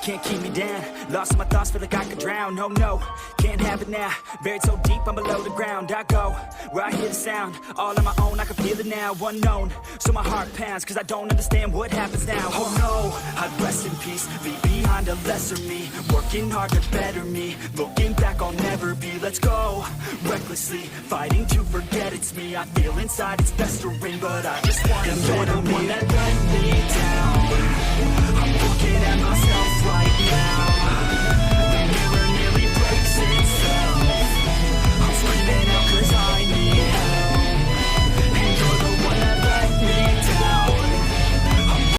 can't keep me down. Lost in my thoughts, feel like I could drown. Oh no, can't have it now. Buried so deep, I'm below the ground. I go where I hear the sound, all on my own, I can feel it now. Unknown, so my heart pounds, cause I don't understand what happens now. Oh no, I'd rest in peace, leave behind a lesser me, working hard to better me. Looking back, I'll never be. Let's go recklessly, fighting to forget it's me. I feel inside it's festering, but I just want to better me. That let me down,